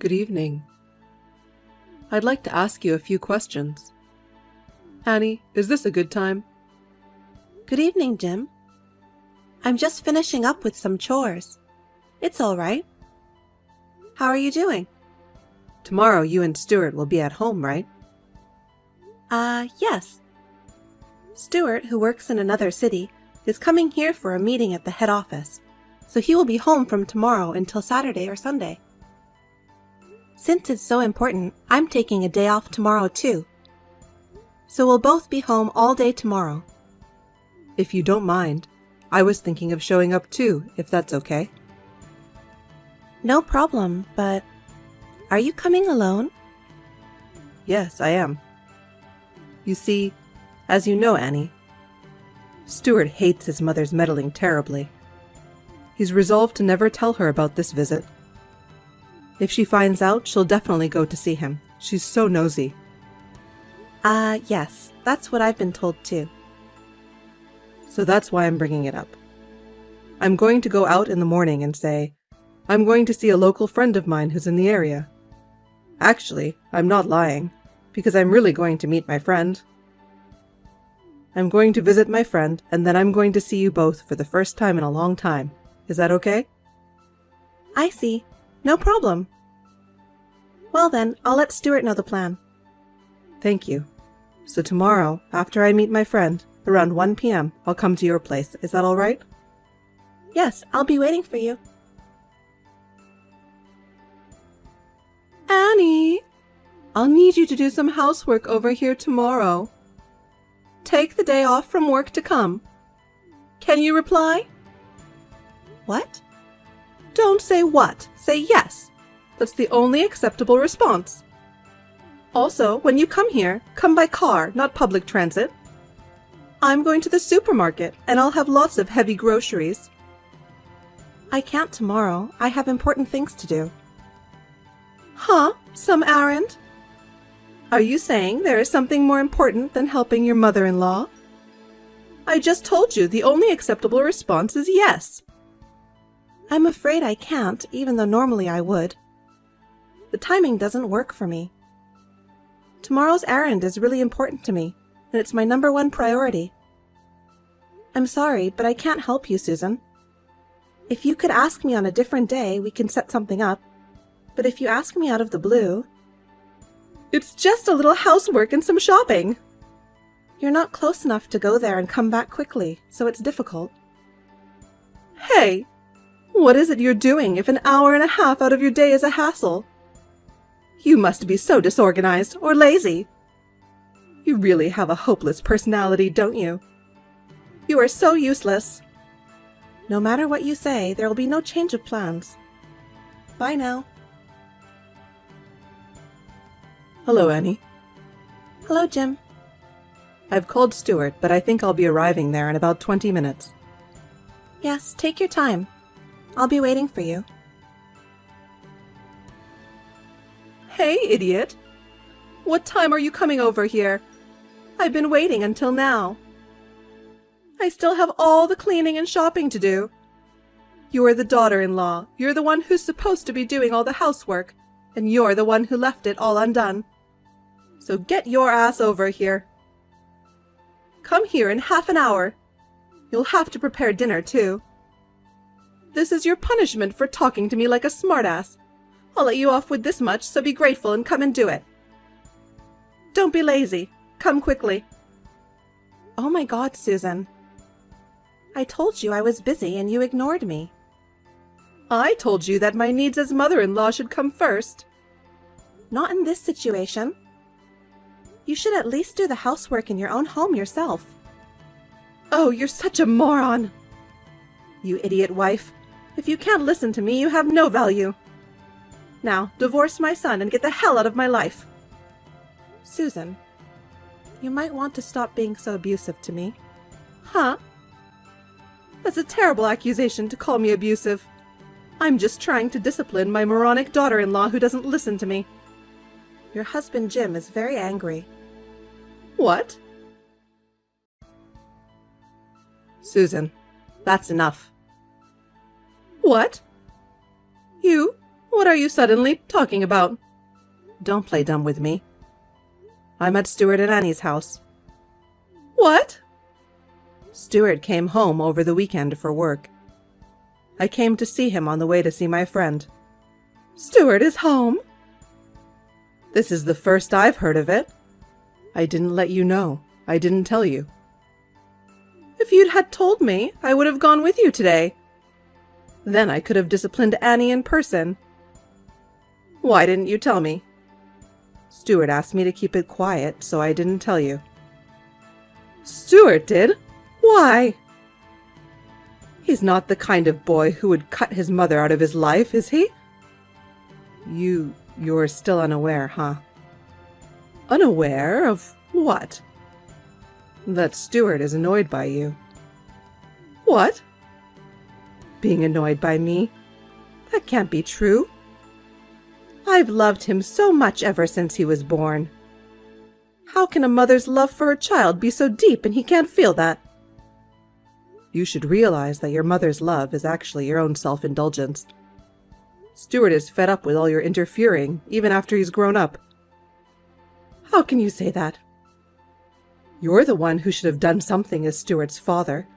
Good evening. I'd like to ask you a few questions. Annie, is this a good time? Good evening, Jim. I'm just finishing up with some chores. It's all right. How are you doing? Tomorrow you and Stuart will be at home, right? Yes. Stuart, who works in another city, is coming here for a meeting at the head office, so he will be home from tomorrow until Saturday or Sunday. Since it's so important, I'm taking a day off tomorrow too. So we'll both be home all day tomorrow. If you don't mind, I was thinking of showing up too, if that's okay. No problem, but are you coming alone? Yes, I am. You see, as you know, Annie, Stuart hates his mother's meddling terribly. He's resolved to never tell her about this visit. If she finds out, she'll definitely go to see him. She's so nosy. Yes, that's what I've been told too. So that's why I'm bringing it up. I'm going to go out in the morning and say, I'm going to see a local friend of mine who's in the area. Actually, I'm not lying, because I'm really going to meet my friend. I'm going to visit my friend, and then I'm going to see you both for the first time in a long time. Is that okay? I see. No problem. Well then, I'll let Stuart know the plan. Thank you. So tomorrow, after I meet my friend, around 1 p.m., I'll come to your place. Is that all right? Yes, I'll be waiting for you. Annie, I'll need you to do some housework over here tomorrow. Take the day off from work to come. Can you reply? What? Don't say what. Say yes. That's the only acceptable response. Also, when you come here, come by car, not public transit. I'm going to the supermarket, and I'll have lots of heavy groceries. I can't tomorrow. I have important things to do. Huh? Some errand? Are you saying there is something more important than helping your mother-in-law? I just told you the only acceptable response is yes. I'm afraid I can't, even though normally I would. The timing doesn't work for me. Tomorrow's errand is really important to me, and it's my #1 priority. I'm sorry, but I can't help you, Susan. If you could ask me on a different day, we can set something up. But if you ask me out of the blue... It's just a little housework and some shopping. You're not close enough to go there and come back quickly, so it's difficult. Hey! What is it you're doing if an hour and a half out of your day is a hassle? You must be so disorganized or lazy. You really have a hopeless personality, don't you? You are so useless. No matter what you say, there will be no change of plans. Bye now. Hello, Annie. Hello, Jim. I've called Stuart, but I think I'll be arriving there in about 20 minutes. Yes, take your time. I'll be waiting for you. Hey, idiot! What time are you coming over here? I've been waiting until now. I still have all the cleaning and shopping to do. You are the daughter-in-law. You're the one who's supposed to be doing all the housework, and you're the one who left it all undone. So get your ass over here. Come here in half an hour. You'll have to prepare dinner, too. This is your punishment for talking to me like a smartass. I'll let you off with this much, so be grateful and come and do it. Don't be lazy. Come quickly. Oh my God, Susan. I told you I was busy and you ignored me. I told you that my needs as mother-in-law should come first. Not in this situation. You should at least do the housework in your own home yourself. Oh, you're such a moron. You idiot wife. If you can't listen to me, you have no value. Now, divorce my son and get the hell out of my life. Susan, you might want to stop being so abusive to me. Huh? That's a terrible accusation to call me abusive. I'm just trying to discipline my moronic daughter-in-law who doesn't listen to me. Your husband Jim is very angry. What? Susan, that's enough. What? You? What are you suddenly talking about? Don't play dumb with me. I'm at Stuart and Annie's house. What? Stuart came home over the weekend for work. I came to see him on the way to see my friend. Stuart is home? This is the first I've heard of it. I didn't let you know. I didn't tell you. If you'd had told me, I would have gone with you today. Then I could have disciplined Annie in person. Why didn't you tell me? Stuart asked me to keep it quiet, so I didn't tell you. Stuart did? Why? He's not the kind of boy who would cut his mother out of his life, is he? You're still unaware, huh? Unaware of what? That Stuart is annoyed by you. What? Being annoyed by me? That can't be true. I've loved him so much ever since he was born. How can a mother's love for her child be so deep and he can't feel that? You should realize that your mother's love is actually your own self-indulgence. Stuart is fed up with all your interfering, even after he's grown up. How can you say that? You're the one who should have done something as Stuart's father.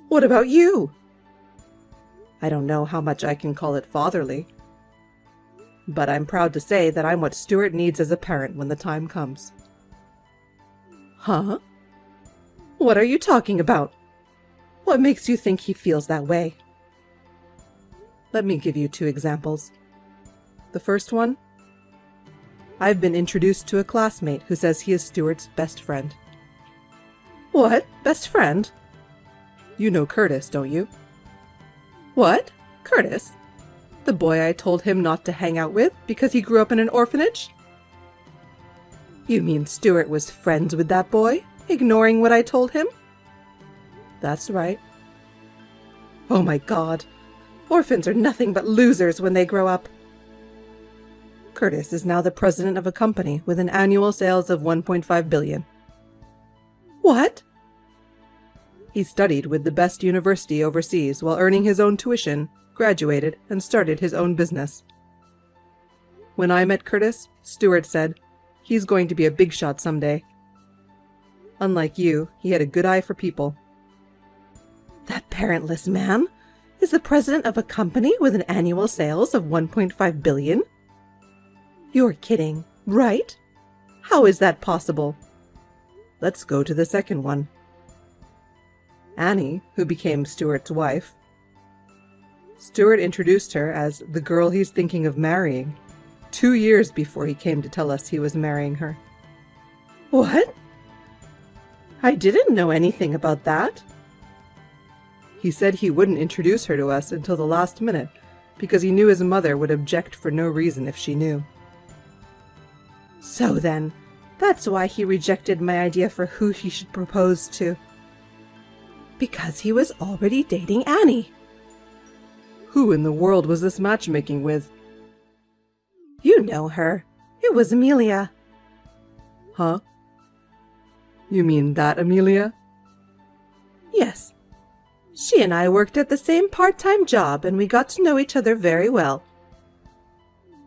What about you? I don't know how much I can call it fatherly. But I'm proud to say that I'm what Stuart needs as a parent when the time comes. Huh? What are you talking about? What makes you think he feels that way? Let me give you 2 examples. The first one, I've been introduced to a classmate who says he is Stuart's best friend. What? Best friend? You know Curtis, don't you? What? Curtis? The boy I told him not to hang out with because he grew up in an orphanage? You mean Stuart was friends with that boy, ignoring what I told him? That's right. Oh my God. Orphans are nothing but losers when they grow up. Curtis is now the president of a company with an annual sales of $1.5 billion. What? He studied with the best university overseas while earning his own tuition, graduated, and started his own business. When I met Curtis, Stuart said, he's going to be a big shot someday. Unlike you, he had a good eye for people. That parentless man is the president of a company with an annual sales of $1.5 billion? You're kidding, right? How is that possible? Let's go to the second one. Annie, who became Stuart's wife. Stuart introduced her as the girl he's thinking of marrying, 2 years before he came to tell us he was marrying her. What? I didn't know anything about that. He said he wouldn't introduce her to us until the last minute because he knew his mother would object for no reason if she knew. So then, that's why he rejected my idea for who he should propose to. Because he was already dating Annie. Who in the world was this matchmaking with? You know her. It was Amelia. Huh? You mean that Amelia? Yes. She and I worked at the same part-time job and we got to know each other very well.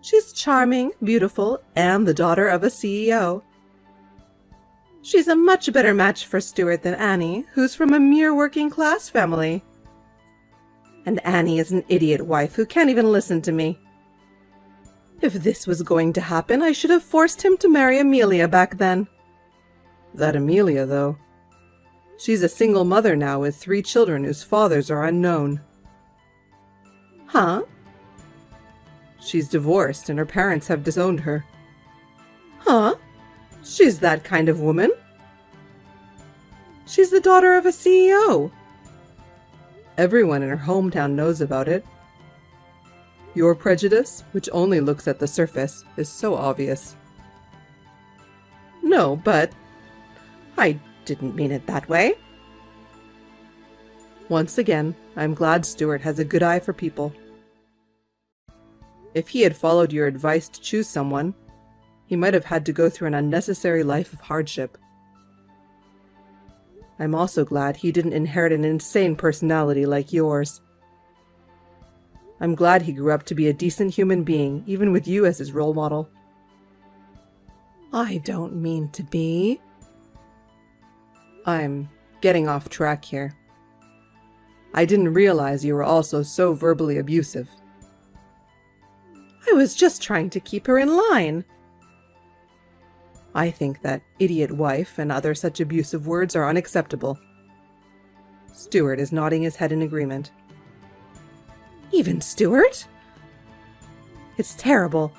She's charming, beautiful, and the daughter of a CEO. She's a much better match for Stuart than Annie, who's from a mere working-class family. And Annie is an idiot wife who can't even listen to me. If this was going to happen, I should have forced him to marry Amelia back then. That Amelia, though. She's a single mother now with 3 children whose fathers are unknown. Huh? She's divorced and her parents have disowned her. Huh? She's that kind of woman. She's the daughter of a CEO. Everyone in her hometown knows about it. Your prejudice, which only looks at the surface, is so obvious. No, but I didn't mean it that way. Once again, I'm glad Stuart has a good eye for people. If he had followed your advice to choose someone, he might have had to go through an unnecessary life of hardship. I'm also glad he didn't inherit an insane personality like yours. I'm glad he grew up to be a decent human being, even with you as his role model. I don't mean to be. I'm getting off track here. I didn't realize you were also so verbally abusive. I was just trying to keep her in line. I think that idiot wife and other such abusive words are unacceptable. Stuart is nodding his head in agreement. Even Stuart? It's terrible.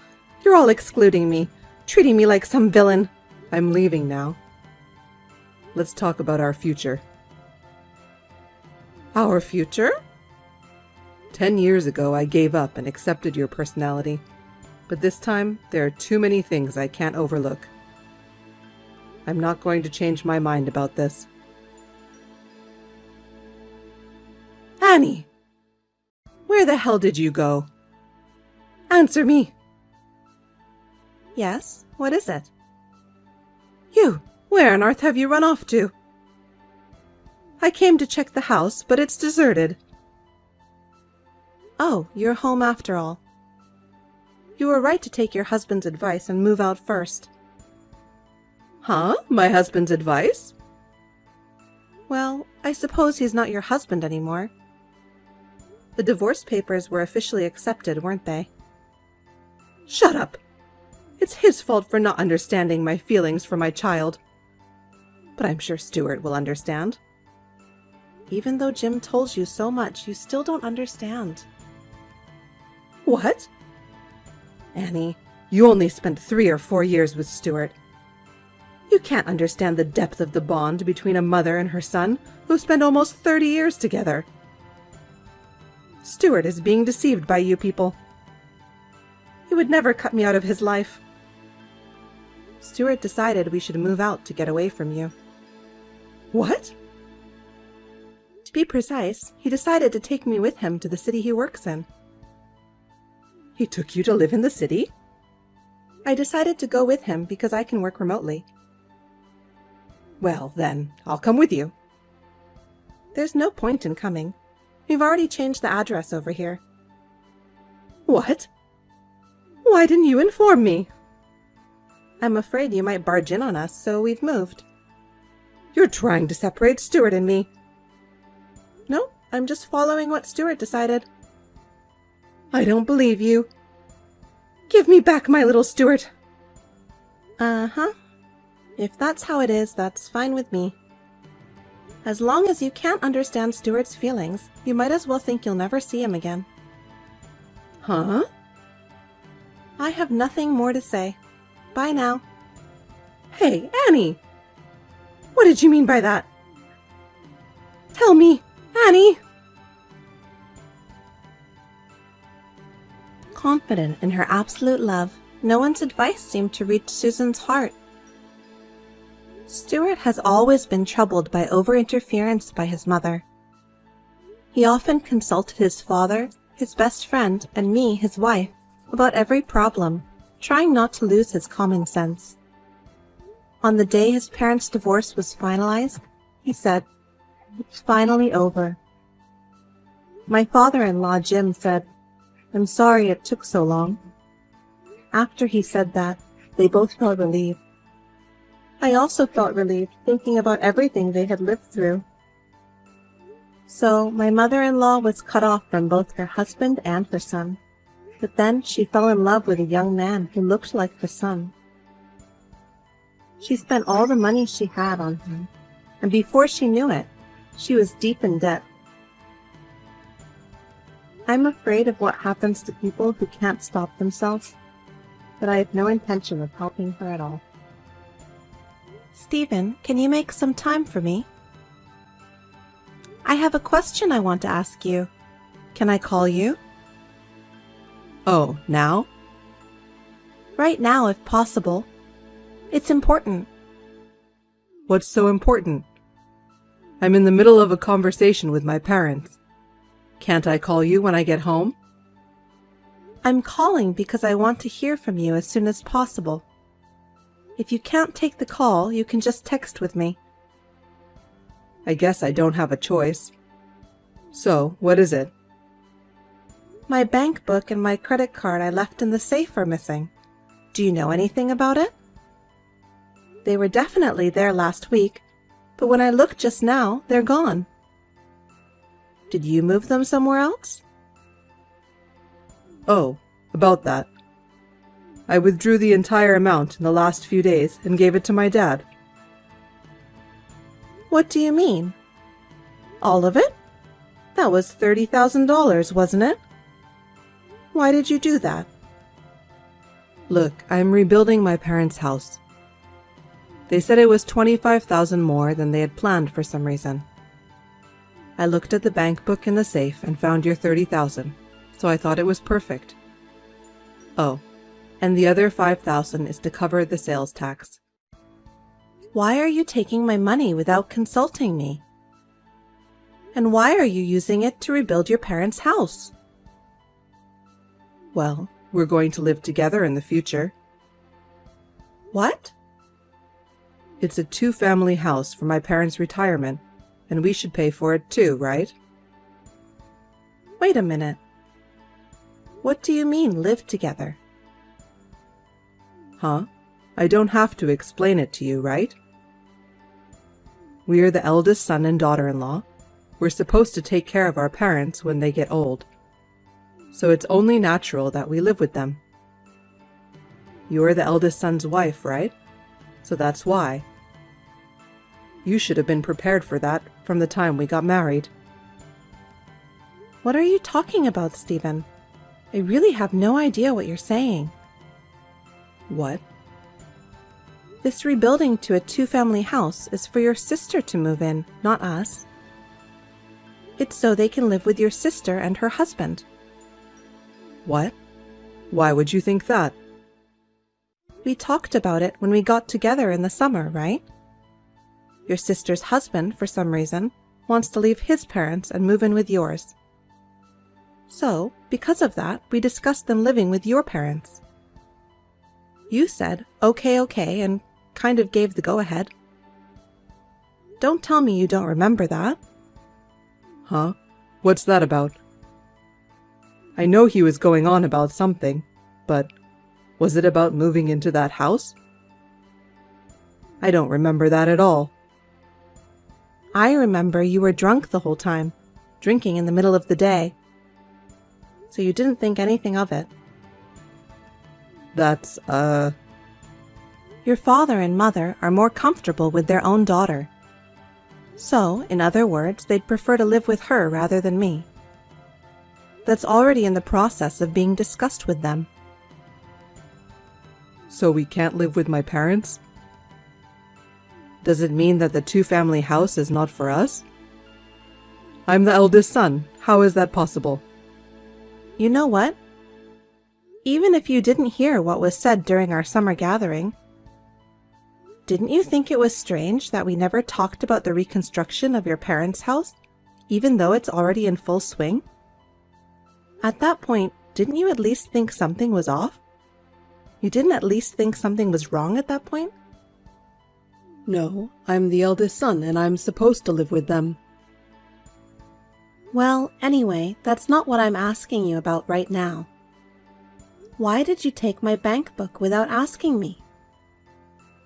You're all excluding me, treating me like some villain. I'm leaving now. Let's talk about our future. Our future? 10 years ago, I gave up and accepted your personality. But this time, there are too many things I can't overlook. I'm not going to change my mind about this. Annie! Where the hell did you go? Answer me! Yes, what is it? You! Where on earth have you run off to? I came to check the house, but it's deserted. Oh, you're home after all. You were right to take your husband's advice and move out first. Huh? My husband's advice? Well, I suppose he's not your husband anymore. The divorce papers were officially accepted, weren't they? Shut up! It's his fault for not understanding my feelings for my child. But I'm sure Stuart will understand. Even though Jim told you so much, you still don't understand. What? Annie, you only spent 3 or 4 years with Stuart. You can't understand the depth of the bond between a mother and her son, who spent almost 30 years together. Stuart is being deceived by you people. He would never cut me out of his life. Stuart decided we should move out to get away from you. What? To be precise, he decided to take me with him to the city he works in. He took you to live in the city? I decided to go with him because I can work remotely. Well, then, I'll come with you. There's no point in coming. We've already changed the address over here. What? Why didn't you inform me? I'm afraid you might barge in on us, so we've moved. You're trying to separate Stuart and me. No, I'm just following what Stuart decided. I don't believe you. Give me back my little Stuart. Uh-huh. If that's how it is, that's fine with me. As long as you can't understand Stuart's feelings, you might as well think you'll never see him again. Huh? I have nothing more to say. Bye now. Hey, Annie! What did you mean by that? Tell me, Annie! Confident in her absolute love, no one's advice seemed to reach Susan's heart. Stuart has always been troubled by over-interference by his mother. He often consulted his father, his best friend, and me, his wife, about every problem, trying not to lose his common sense. On the day his parents' divorce was finalized, he said, "It's finally over." My father-in-law, Jim, said, "I'm sorry it took so long." After he said that, they both felt relieved. I also felt relieved thinking about everything they had lived through. So my mother-in-law was cut off from both her husband and her son. But then she fell in love with a young man who looked like her son. She spent all the money she had on him, and before she knew it, she was deep in debt. I'm afraid of what happens to people who can't stop themselves, but I have no intention of helping her at all. Stephen, can you make some time for me? I have a question I want to ask you. Can I call you? Oh, now? Right now, if possible. It's important. What's so important? I'm in the middle of a conversation with my parents. Can't I call you when I get home? I'm calling because I want to hear from you as soon as possible. If you can't take the call, you can just text with me. I guess I don't have a choice. So, what is it? My bank book and my credit card I left in the safe are missing. Do you know anything about it? They were definitely there last week, but when I looked just now, they're gone. Did you move them somewhere else? Oh, about that. I withdrew the entire amount in the last few days and gave it to my dad. What do you mean? All of it? That was $30,000, wasn't it? Why did you do that? Look, I'm rebuilding my parents' house. They said it was $25,000 more than they had planned for some reason. I looked at the bank book in the safe and found your $30,000, so I thought it was perfect. Oh, and the other $5,000 is to cover the sales tax. Why are you taking my money without consulting me? And why are you using it to rebuild your parents' house? Well, we're going to live together in the future. What? It's a two-family house for my parents' retirement, and we should pay for it too, right? Wait a minute. What do you mean, live together? Huh? I don't have to explain it to you, right? We are the eldest son and daughter-in-law. We're supposed to take care of our parents when they get old. So it's only natural that we live with them. You are the eldest son's wife, right? So that's why. You should have been prepared for that from the time we got married. What are you talking about, Stephen? I really have no idea what you're saying. What? This rebuilding to a two-family house is for your sister to move in, not us. It's so they can live with your sister and her husband. What? Why would you think that? We talked about it when we got together in the summer, right? Your sister's husband, for some reason, wants to leave his parents and move in with yours. So, because of that, we discussed them living with your parents. You said, okay, and kind of gave the go-ahead. Don't tell me you don't remember that. Huh? What's that about? I know he was going on about something, but was it about moving into that house? I don't remember that at all. I remember you were drunk the whole time, drinking in the middle of the day. So you didn't think anything of it. That's, Your father and mother are more comfortable with their own daughter. So, in other words, they'd prefer to live with her rather than me. That's already in the process of being discussed with them. So we can't live with my parents? Does it mean that the two-family house is not for us? I'm the eldest son. How is that possible? You know what? Even if you didn't hear what was said during our summer gathering, didn't you think it was strange that we never talked about the reconstruction of your parents' house, even though it's already in full swing? At that point, didn't you at least think something was off? You didn't at least think something was wrong at that point? No, I'm the eldest son and I'm supposed to live with them. Well, anyway, that's not what I'm asking you about right now. Why did you take my bank book without asking me?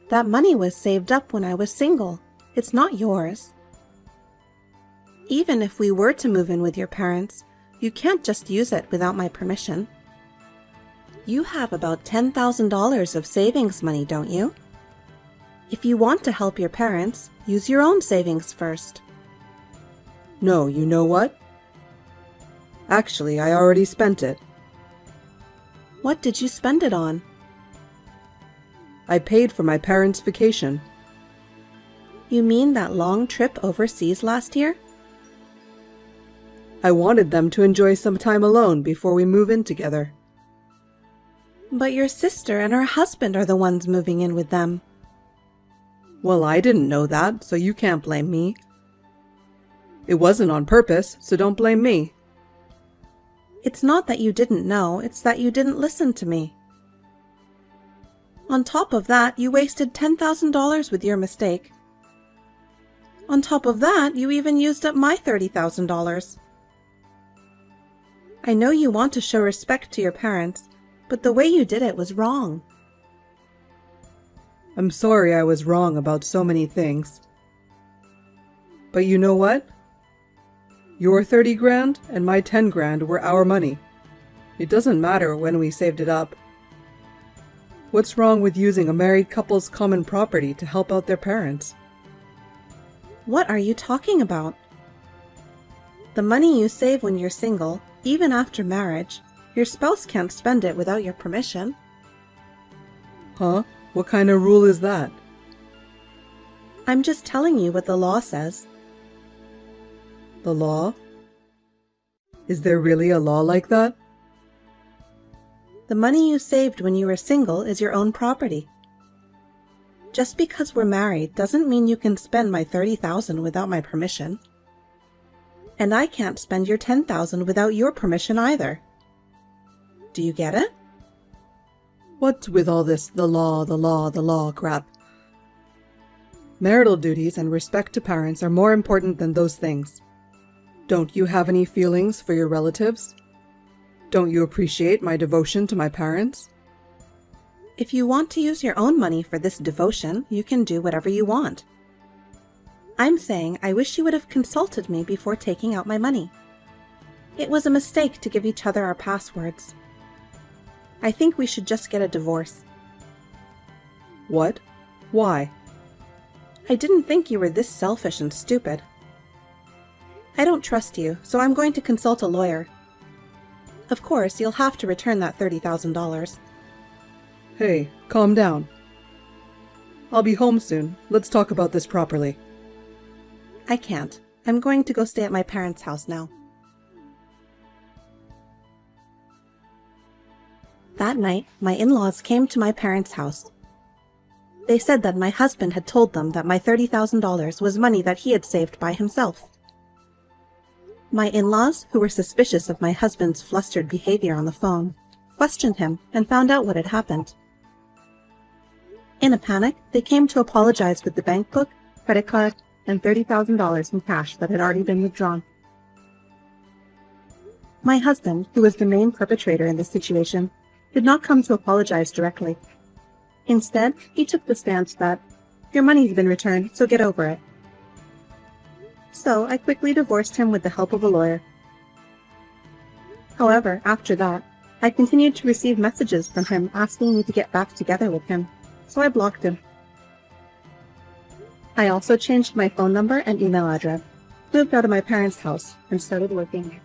That money was saved up when I was single. It's not yours. Even if we were to move in with your parents, you can't just use it without my permission. You have about $10,000 of savings money, don't you? If you want to help your parents, use your own savings first. No, you know what? Actually, I already spent it. What did you spend it on? I paid for my parents' vacation. You mean that long trip overseas last year? I wanted them to enjoy some time alone before we move in together. But your sister and her husband are the ones moving in with them. Well, I didn't know that, so you can't blame me. It wasn't on purpose, so don't blame me. It's not that you didn't know, it's that you didn't listen to me. On top of that, you wasted $10,000 with your mistake. On top of that, you even used up my $30,000. I know you want to show respect to your parents, but the way you did it was wrong. I'm sorry I was wrong about so many things. But you know what? Your 30 grand and my 10 grand were our money. It doesn't matter when we saved it up. What's wrong with using a married couple's common property to help out their parents? What are you talking about? The money you save when you're single, even after marriage, your spouse can't spend it without your permission. Huh? What kind of rule is that? I'm just telling you what the law says. The law? Is there really a law like that? The money you saved when you were single is your own property. Just because we're married doesn't mean you can spend my $30,000 without my permission. And I can't spend your $10,000 without your permission either. Do you get it? What's with all this the law crap? Marital duties and respect to parents are more important than those things. Don't you have any feelings for your relatives? Don't you appreciate my devotion to my parents? If you want to use your own money for this devotion, you can do whatever you want. I'm saying I wish you would have consulted me before taking out my money. It was a mistake to give each other our passwords. I think we should just get a divorce. What? Why? I didn't think you were this selfish and stupid. I don't trust you, so I'm going to consult a lawyer. Of course, you'll have to return that $30,000. Hey, calm down. I'll be home soon. Let's talk about this properly. I can't. I'm going to go stay at my parents' house now. That night, my in-laws came to my parents' house. They said that my husband had told them that my $30,000 was money that he had saved by himself. My in-laws, who were suspicious of my husband's flustered behavior on the phone, questioned him and found out what had happened. In a panic, they came to apologize with the bank book, credit card, and $30,000 in cash that had already been withdrawn. My husband, who was the main perpetrator in this situation, did not come to apologize directly. Instead, he took the stance that, "Your money's been returned, so get over it." So I quickly divorced him with the help of a lawyer. However, after that, I continued to receive messages from him asking me to get back together with him, so I blocked him. I also changed my phone number and email address, moved out of my parents' house, and started working.